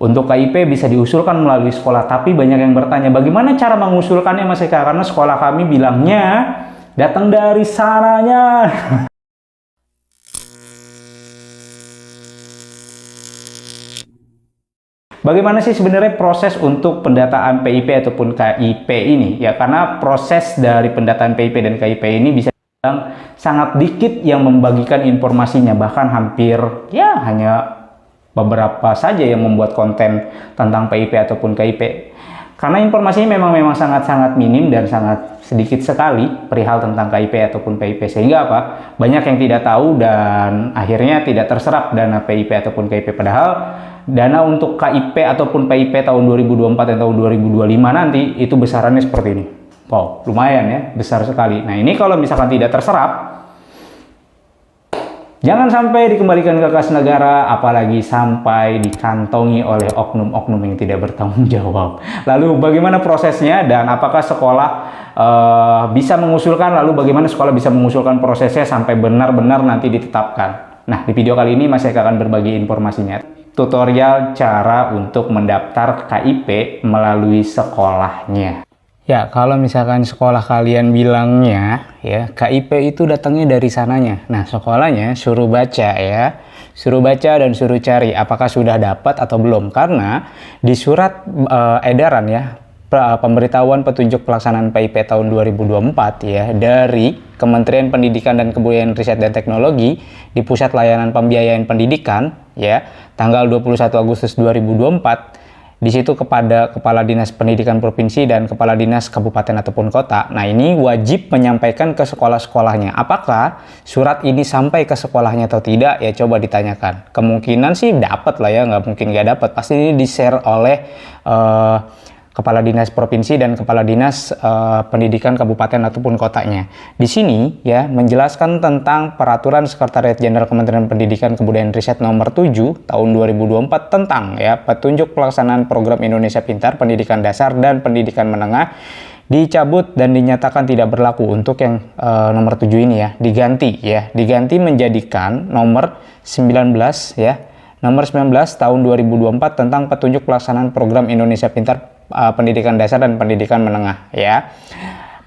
Untuk KIP bisa diusulkan melalui sekolah, tapi banyak yang bertanya bagaimana cara mengusulkannya Mas Eka, karena sekolah kami bilangnya datang dari sananya. Bagaimana sih sebenarnya proses untuk pendataan PIP ataupun KIP ini? Ya, karena proses dari pendataan PIP dan KIP ini bisa dibilang sangat dikit yang membagikan informasinya, bahkan hampir ya hanya beberapa saja yang membuat konten tentang PIP ataupun KIP. Karena informasinya memang sangat-sangat minim dan sangat sedikit sekali perihal tentang KIP ataupun PIP, sehingga apa? Banyak yang tidak tahu dan akhirnya tidak terserap dana PIP ataupun KIP, padahal dana untuk KIP ataupun PIP tahun 2024 dan tahun 2025 nanti itu besarannya seperti ini. Wow, lumayan ya, besar sekali. Nah, ini kalau misalkan tidak terserap, jangan sampai dikembalikan ke kas negara, apalagi sampai dikantongi oleh oknum-oknum yang tidak bertanggung jawab. Lalu bagaimana prosesnya dan apakah sekolah bisa mengusulkan, lalu bagaimana sekolah bisa mengusulkan prosesnya sampai benar-benar nanti ditetapkan. Nah, di video kali ini Mas Eka akan berbagi informasinya. Tutorial cara untuk mendaftar KIP melalui sekolahnya. Ya, kalau misalkan sekolah kalian bilangnya ya KIP itu datangnya dari sananya. Nah, sekolahnya suruh baca ya. Suruh baca dan suruh cari apakah sudah dapat atau belum. Karena di surat edaran ya, pemberitahuan petunjuk pelaksanaan PIP tahun 2024 ya dari Kementerian Pendidikan dan Kebudayaan Riset dan Teknologi di Pusat Layanan Pembiayaan Pendidikan ya, tanggal 21 Agustus 2024. Di situ kepada Kepala Dinas Pendidikan Provinsi dan Kepala Dinas Kabupaten ataupun Kota. Nah, ini wajib menyampaikan ke sekolah-sekolahnya. Apakah surat ini sampai ke sekolahnya atau tidak? Ya, coba ditanyakan. Kemungkinan sih dapat lah ya, nggak mungkin nggak dapat. Pasti ini di-share oleh Kepala Dinas Provinsi dan Kepala Dinas Pendidikan Kabupaten ataupun kotanya. Di sini ya menjelaskan tentang Peraturan Sekretariat Jenderal Kementerian Pendidikan Kebudayaan Riset nomor 7 tahun 2024 tentang ya petunjuk pelaksanaan program Indonesia Pintar Pendidikan Dasar dan Pendidikan Menengah dicabut dan dinyatakan tidak berlaku. Untuk yang nomor 7 ini ya diganti menjadikan nomor 19 ya. Nomor 19 tahun 2024 tentang petunjuk pelaksanaan program Indonesia Pintar Pendidikan Dasar dan Pendidikan Menengah ya.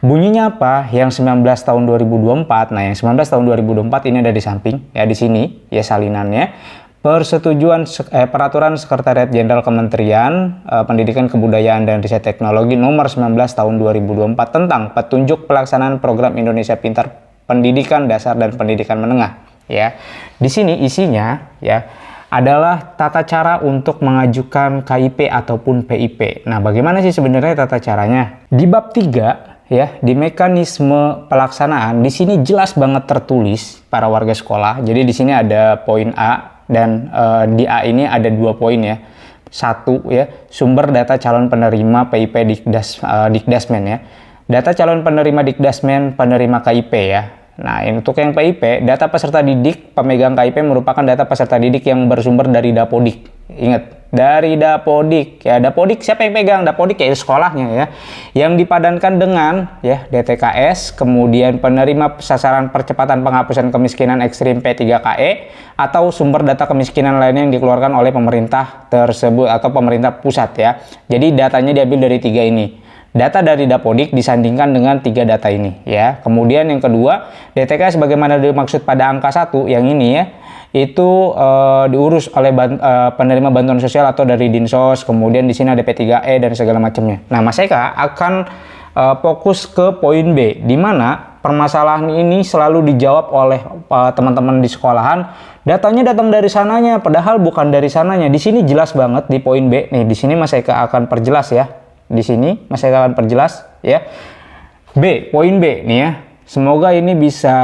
Bunyinya apa? Yang 19 tahun 2024. Nah, yang 19 tahun 2024 ini ada di samping ya, di sini ya salinannya. Persetujuan Peraturan Sekretariat Jenderal Kementerian Pendidikan Kebudayaan dan Riset Teknologi nomor 19 tahun 2024 tentang petunjuk pelaksanaan program Indonesia Pintar Pendidikan Dasar dan Pendidikan Menengah ya. Di sini isinya ya adalah tata cara untuk mengajukan KIP ataupun PIP. Nah, bagaimana sih sebenarnya tata caranya? Di bab 3 ya, di mekanisme pelaksanaan, di sini jelas banget tertulis para warga sekolah. Jadi di sini ada poin A dan di A ini ada 2 poin ya. 1 ya, sumber data calon penerima PIP Dikdasmen ya. Data calon penerima Dikdasmen penerima KIP ya. Nah, untuk yang PIP, data peserta didik pemegang KIP merupakan data peserta didik yang bersumber dari Dapodik. Ingat, dari Dapodik. Ya, Dapodik siapa yang pegang? Dapodik ya sekolahnya ya. Yang dipadankan dengan ya DTKS, kemudian penerima sasaran percepatan penghapusan kemiskinan ekstrim P3KE atau sumber data kemiskinan lainnya yang dikeluarkan oleh pemerintah tersebut atau pemerintah pusat ya. Jadi datanya diambil dari 3 ini. Data dari Dapodik disandingkan dengan 3 data ini ya. Kemudian yang kedua, DTK sebagaimana dimaksud pada angka 1 yang ini ya, itu diurus oleh penerima bantuan sosial atau dari Dinsos. Kemudian di sini ada P3E dan segala macamnya. Nah, Mas Eka akan fokus ke poin B, di mana permasalahan ini selalu dijawab oleh teman-teman di sekolahan. Datanya datang dari sananya, padahal bukan dari sananya. Di sini jelas banget di poin B. Nih, di sini Mas Eka akan perjelas ya. Di sini Mas Eka akan perjelas ya. B, poin B nih ya. Semoga ini bisa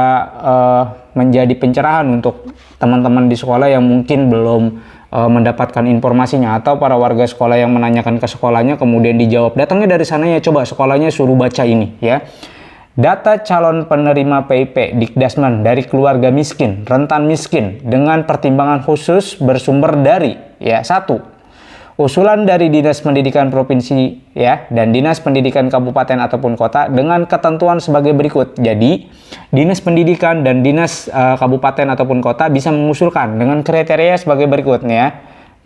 menjadi pencerahan untuk teman-teman di sekolah yang mungkin belum mendapatkan informasinya, atau para warga sekolah yang menanyakan ke sekolahnya kemudian dijawab datangnya dari sana ya. Coba sekolahnya suruh baca ini ya. Data calon penerima PIP Dikdasmen dari keluarga miskin, rentan miskin dengan pertimbangan khusus bersumber dari ya 1. Usulan dari Dinas Pendidikan Provinsi ya dan Dinas Pendidikan Kabupaten ataupun Kota dengan ketentuan sebagai berikut. Jadi, Dinas Pendidikan dan Dinas Kabupaten ataupun Kota bisa mengusulkan dengan kriteria sebagai berikutnya.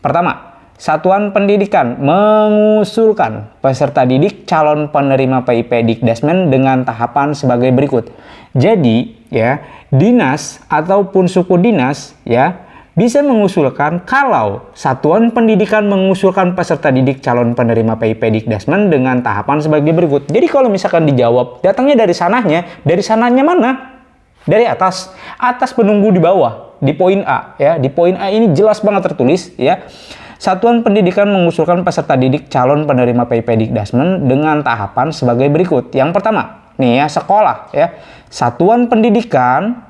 Pertama, Satuan pendidikan mengusulkan peserta didik calon penerima PIP Dikdasmen dengan tahapan sebagai berikut. Jadi, ya, dinas ataupun suku dinas, ya, bisa mengusulkan kalau satuan pendidikan mengusulkan peserta didik calon penerima PIP Dikdasmen dengan tahapan sebagai berikut. Jadi kalau misalkan dijawab, datangnya dari sananya mana? Dari atas penunggu di bawah, di poin A, ya. Di poin A ini jelas banget tertulis, ya. Satuan pendidikan mengusulkan peserta didik calon penerima PIP Dikdasmen dengan tahapan sebagai berikut. Yang pertama, nih ya, sekolah, ya. Satuan pendidikan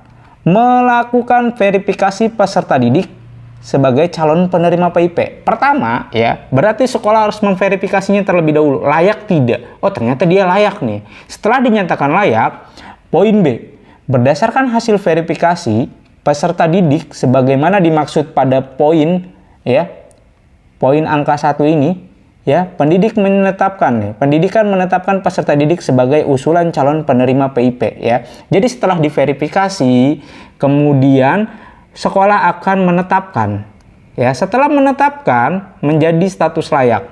melakukan verifikasi peserta didik sebagai calon penerima PIP. Pertama, ya, berarti sekolah harus memverifikasinya terlebih dahulu. Layak tidak? Oh, ternyata dia layak nih. Setelah dinyatakan layak, poin B, berdasarkan hasil verifikasi peserta didik sebagaimana dimaksud pada poin, ya, poin angka 1 ini, ya, pendidikan menetapkan peserta didik sebagai usulan calon penerima PIP, ya. Jadi setelah diverifikasi, kemudian sekolah akan menetapkan, ya, setelah menetapkan menjadi status layak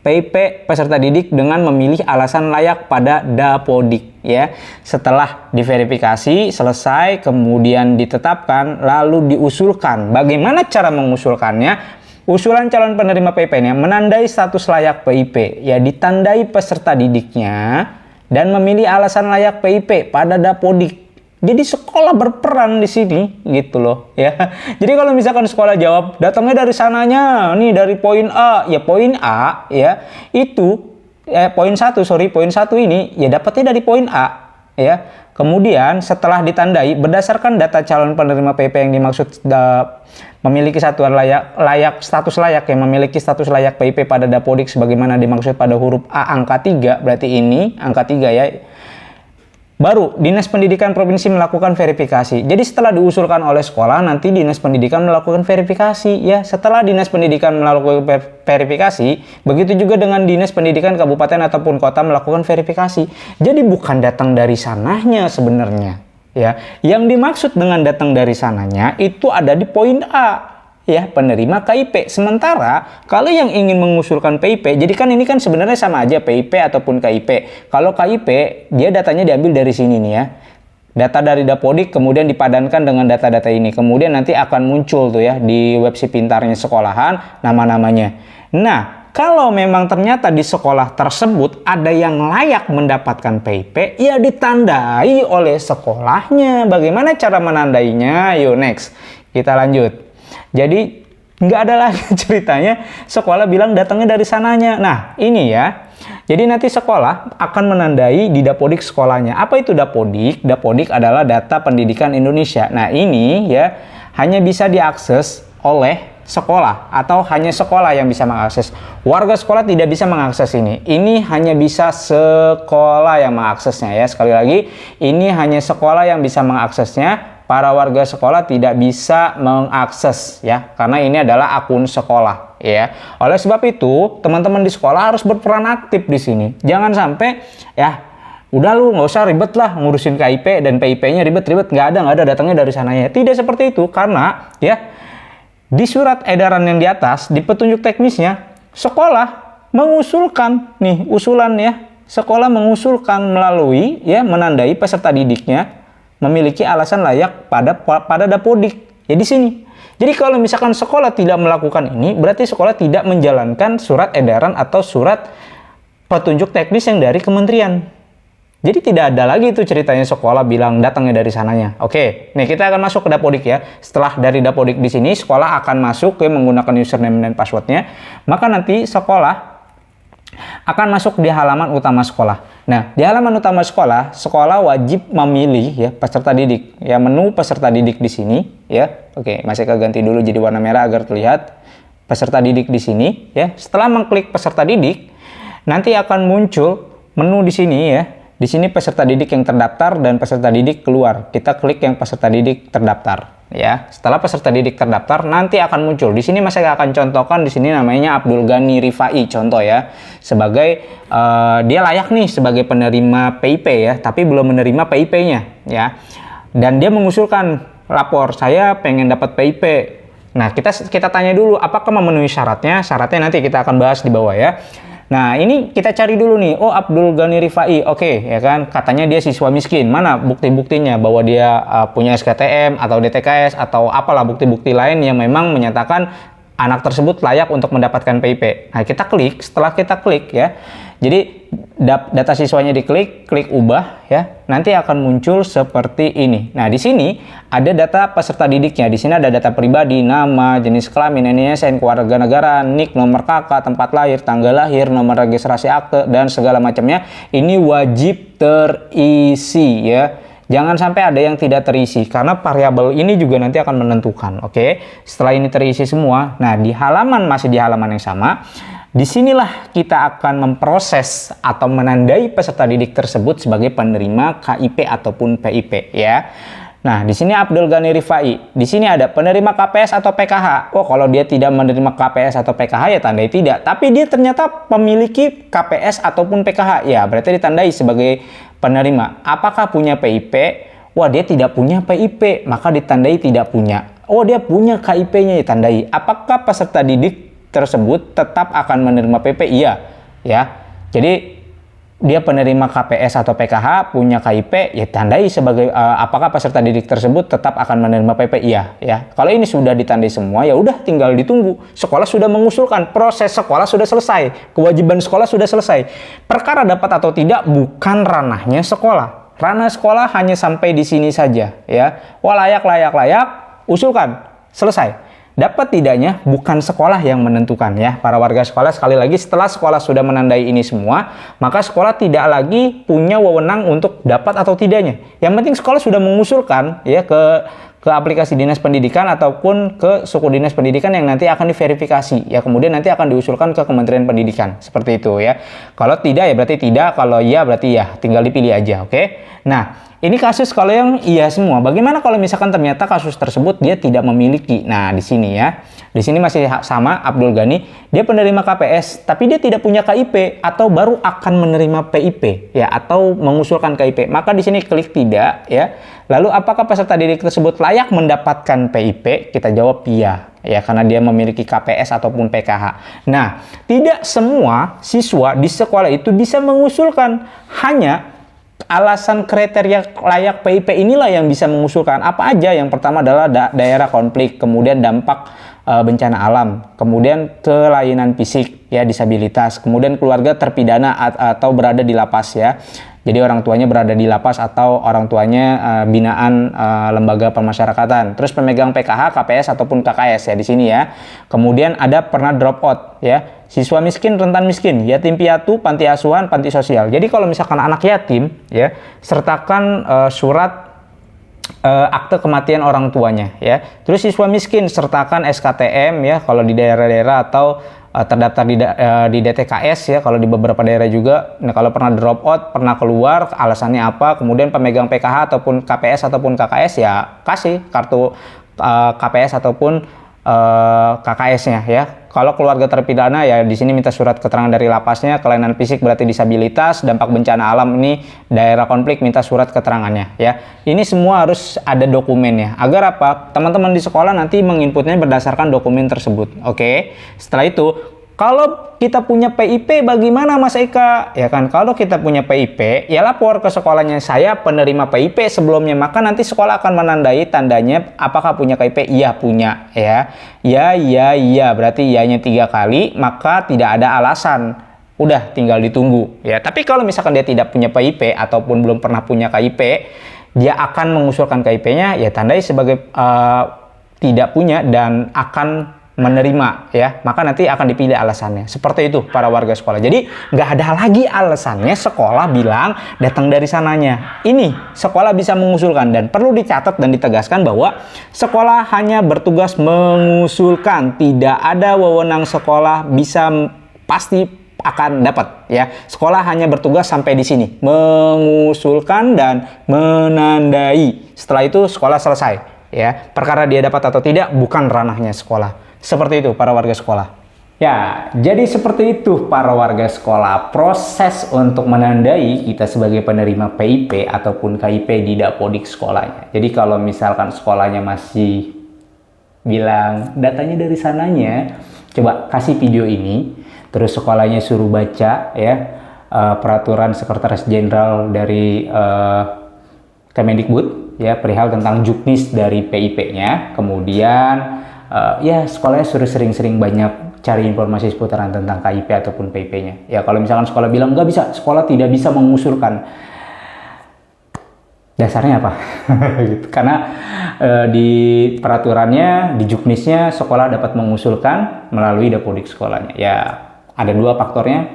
PIP peserta didik dengan memilih alasan layak pada Dapodik, ya. Setelah diverifikasi selesai, kemudian ditetapkan, lalu diusulkan. Bagaimana cara mengusulkannya? Usulan calon penerima PIP-nya menandai status layak PIP, ya, ditandai peserta didiknya dan memilih alasan layak PIP pada Dapodik. Jadi sekolah berperan di sini, gitu loh, ya. Jadi kalau misalkan sekolah jawab datangnya dari sananya, nih dari poin A, ya poin A, ya, itu poin 1 ini ya dapatnya dari poin A, ya. Kemudian setelah ditandai berdasarkan data calon penerima PIP yang dimaksud memiliki satuan status layak, yang memiliki status layak PIP pada Dapodik sebagaimana dimaksud pada huruf A angka 3, berarti ini angka 3, ya. Baru Dinas Pendidikan Provinsi melakukan verifikasi. Jadi setelah diusulkan oleh sekolah, nanti Dinas Pendidikan melakukan verifikasi, ya. Setelah Dinas Pendidikan melakukan verifikasi, begitu juga dengan Dinas Pendidikan Kabupaten ataupun kota melakukan verifikasi. Jadi bukan datang dari sananya sebenarnya, ya. Yang dimaksud dengan datang dari sananya itu ada di poin A, ya, penerima KIP. Sementara kalau yang ingin mengusulkan PIP, jadi kan ini kan sebenarnya sama aja PIP ataupun KIP. Kalau KIP dia datanya diambil dari sini nih, ya. Data dari Dapodik kemudian dipadankan dengan data-data ini. Kemudian nanti akan muncul tuh, ya, di website pintarnya sekolahan nama-namanya. Nah, kalau memang ternyata di sekolah tersebut ada yang layak mendapatkan PIP, ya ditandai oleh sekolahnya. Bagaimana cara menandainya? Yuk next, kita lanjut. Jadi nggak ada lagi ceritanya sekolah bilang datangnya dari sananya. Nah ini, ya. Jadi nanti sekolah akan menandai di Dapodik sekolahnya. Apa itu Dapodik? Dapodik adalah Data Pendidikan Indonesia. Nah ini, ya, hanya bisa diakses oleh sekolah atau hanya sekolah yang bisa mengakses. Warga sekolah tidak bisa mengakses ini. Ini hanya bisa sekolah yang mengaksesnya, ya. Sekali lagi, ini hanya sekolah yang bisa mengaksesnya. Para warga sekolah tidak bisa mengakses, ya, karena ini adalah akun sekolah, ya. Oleh sebab itu, teman-teman di sekolah harus berperan aktif di sini. Jangan sampai, ya, udah lu nggak usah ribet lah ngurusin KIP dan PIP-nya ribet-ribet, nggak ada datangnya dari sananya. Tidak seperti itu, karena, ya, di surat edaran yang di atas, di petunjuk teknisnya, sekolah mengusulkan, nih usulan, ya, sekolah mengusulkan melalui, ya, menandai peserta didiknya memiliki alasan layak pada Dapodik. Ya di sini. Jadi kalau misalkan sekolah tidak melakukan ini, berarti sekolah tidak menjalankan surat edaran atau surat petunjuk teknis yang dari kementerian. Jadi tidak ada lagi itu ceritanya sekolah bilang datangnya dari sananya. Oke, nih kita akan masuk ke Dapodik, ya. Setelah dari Dapodik di sini, sekolah akan masuk ke menggunakan username dan passwordnya. Maka nanti sekolah akan masuk di halaman utama sekolah. Nah, di halaman utama sekolah, sekolah wajib memilih, ya, peserta didik. Ya, menu peserta didik di sini, ya. Oke, masih keganti dulu jadi warna merah agar terlihat peserta didik di sini, ya. Setelah mengklik peserta didik, nanti akan muncul menu di sini, ya. Di sini peserta didik yang terdaftar dan peserta didik keluar. Kita klik yang peserta didik terdaftar, ya. Setelah peserta didik terdaftar, nanti akan muncul. Di sini saya akan contohkan, di sini namanya Abdul Ghani Rifai, contoh, ya. Sebagai dia layak nih sebagai penerima PIP, ya, tapi belum menerima PIP-nya, ya. Dan dia mengusulkan lapor, saya pengen dapat PIP. Nah, kita tanya dulu apakah memenuhi syaratnya. Syaratnya nanti kita akan bahas di bawah ya. Nah, ini kita cari dulu nih. Oh, Abdul Ghani Rifai. Oke, ya kan? Katanya dia siswa miskin. Mana bukti-buktinya bahwa dia punya SKTM atau DTKS atau apalah bukti-bukti lain yang memang menyatakan anak tersebut layak untuk mendapatkan PIP. Nah, kita klik. Setelah kita klik ya. Jadi data siswanya diklik, klik ubah ya. Nanti akan muncul seperti ini. Nah, di sini ada data peserta didiknya. Di sini ada data pribadi, nama, jenis kelamin, NISN, keluarga negara, NIK, nomor KK, tempat lahir, tanggal lahir, nomor registrasi akte dan segala macamnya. Ini wajib terisi ya. Jangan sampai ada yang tidak terisi karena variabel ini juga nanti akan menentukan. Oke. Setelah ini terisi semua, nah masih di halaman yang sama. Disinilah kita akan memproses atau menandai peserta didik tersebut sebagai penerima KIP ataupun PIP ya. Nah, di sini Abdul Ghani Rifai. Di sini ada penerima KPS atau PKH. Oh, kalau dia tidak menerima KPS atau PKH ya tandai tidak. Tapi dia ternyata memiliki KPS ataupun PKH. Ya, berarti ditandai sebagai penerima. Apakah punya PIP? Wah, dia tidak punya PIP, maka ditandai tidak punya. Oh, dia punya KIP-nya ditandai. Apakah peserta didik tersebut tetap akan menerima PP? Iya, ya. Jadi dia penerima KPS atau PKH, punya KIP, ya tandai sebagai apakah peserta didik tersebut tetap akan menerima PP? Iya, ya. Kalau ini sudah ditandai semua, ya udah tinggal ditunggu. Sekolah sudah mengusulkan, proses sekolah sudah selesai, kewajiban sekolah sudah selesai. Perkara dapat atau tidak bukan ranahnya sekolah. Ranah sekolah hanya sampai di sini saja, ya. Wah, layak, usulkan, selesai. Dapat tidaknya bukan sekolah yang menentukan ya para warga sekolah. Sekali lagi, setelah sekolah sudah menandai ini semua, maka sekolah tidak lagi punya wewenang untuk dapat atau tidaknya. Yang penting sekolah sudah mengusulkan ya ke aplikasi dinas pendidikan ataupun ke suku dinas pendidikan yang nanti akan diverifikasi ya, kemudian nanti akan diusulkan ke Kementerian Pendidikan seperti itu ya. Kalau tidak ya berarti tidak, kalau iya berarti ya, tinggal dipilih aja. Oke. Nah, ini kasus kalau yang iya semua. Bagaimana kalau misalkan ternyata kasus tersebut dia tidak memiliki? Nah, di sini ya. Di sini masih sama Abdul Ghani, dia penerima KPS, tapi dia tidak punya KIP atau baru akan menerima PIP ya, atau mengusulkan KIP. Maka di sini klik tidak ya. Lalu apakah peserta didik tersebut layak mendapatkan PIP? Kita jawab iya ya, karena dia memiliki KPS ataupun PKH. Nah, tidak semua siswa di sekolah itu bisa mengusulkan. Hanya alasan kriteria layak PIP inilah yang bisa mengusulkan. Apa aja? Yang pertama adalah daerah konflik, kemudian dampak bencana alam, kemudian kelainan fisik ya, disabilitas, kemudian keluarga terpidana atau berada di lapas ya. Jadi orang tuanya berada di lapas atau orang tuanya binaan lembaga pemasyarakatan. Terus pemegang PKH, KPS ataupun KKS ya di sini ya. Kemudian ada pernah drop out ya. Siswa miskin, rentan miskin, yatim piatu, panti asuhan, panti sosial. Jadi kalau misalkan anak yatim ya, sertakan surat akte kematian orang tuanya ya. Terus siswa miskin sertakan SKTM ya kalau di daerah-daerah atau terdaftar di DTKS ya kalau di beberapa daerah juga. Nah, kalau pernah drop out, pernah keluar, alasannya apa? Kemudian pemegang PKH ataupun KPS ataupun KKS ya kasih kartu KPS ataupun KKS-nya ya. Kalau keluarga terpidana ya di sini minta surat keterangan dari lapasnya, kelainan fisik berarti disabilitas, dampak bencana alam ini daerah konflik minta surat keterangannya ya. Ini semua harus ada dokumennya. Agar apa? Teman-teman di sekolah nanti menginputnya berdasarkan dokumen tersebut. Oke. Setelah itu, kalau kita punya PIP bagaimana Mas Eka? Ya kan, kalau kita punya PIP, ya lapor ke sekolahnya, saya penerima PIP sebelumnya, maka nanti sekolah akan menandai tandanya apakah punya KIP? Iya punya ya. Ya, berarti iyanya 3 kali, maka tidak ada alasan. Udah tinggal ditunggu ya. Tapi kalau misalkan dia tidak punya PIP ataupun belum pernah punya KIP, dia akan mengusulkan KIP-nya ya tandai sebagai tidak punya dan akan menerima ya, maka nanti akan dipilih alasannya. Seperti itu para warga sekolah. Jadi nggak ada lagi alasannya sekolah bilang datang dari sananya. Ini sekolah bisa mengusulkan, dan perlu dicatat dan ditegaskan bahwa sekolah hanya bertugas mengusulkan, tidak ada wewenang sekolah bisa pasti akan dapat ya. Sekolah hanya bertugas sampai di sini, mengusulkan dan menandai. Setelah itu sekolah selesai ya. Perkara dia dapat atau tidak bukan ranahnya sekolah. Seperti itu para warga sekolah. Ya, jadi seperti itu para warga sekolah proses untuk menandai kita sebagai penerima PIP ataupun KIP di dapodik sekolahnya. Jadi kalau misalkan sekolahnya masih bilang datanya dari sananya. Coba kasih video ini, terus sekolahnya suruh baca ya peraturan Sekretaris Jenderal dari Kemendikbud ya perihal tentang juknis dari PIP-nya. Kemudian ya sekolahnya suruh sering-sering banyak cari informasi seputaran tentang KIP ataupun PIP-nya. Ya kalau misalkan sekolah bilang nggak bisa, sekolah tidak bisa mengusulkan. Dasarnya apa? Gitu. Karena di peraturannya, di juknisnya sekolah dapat mengusulkan melalui dapodik sekolahnya. Ya ada dua faktornya.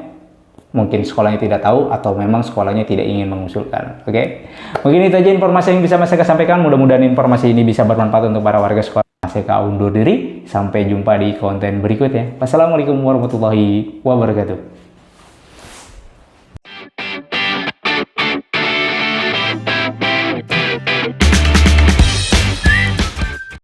Mungkin sekolahnya tidak tahu atau memang sekolahnya tidak ingin mengusulkan. Oke, mungkin itu aja informasi yang bisa Mas Eka sampaikan. Mudah-mudahan informasi ini bisa bermanfaat untuk para warga sekolah. Mas Eka undur diri. Sampai jumpa di konten berikutnya. Wassalamualaikum warahmatullahi wabarakatuh.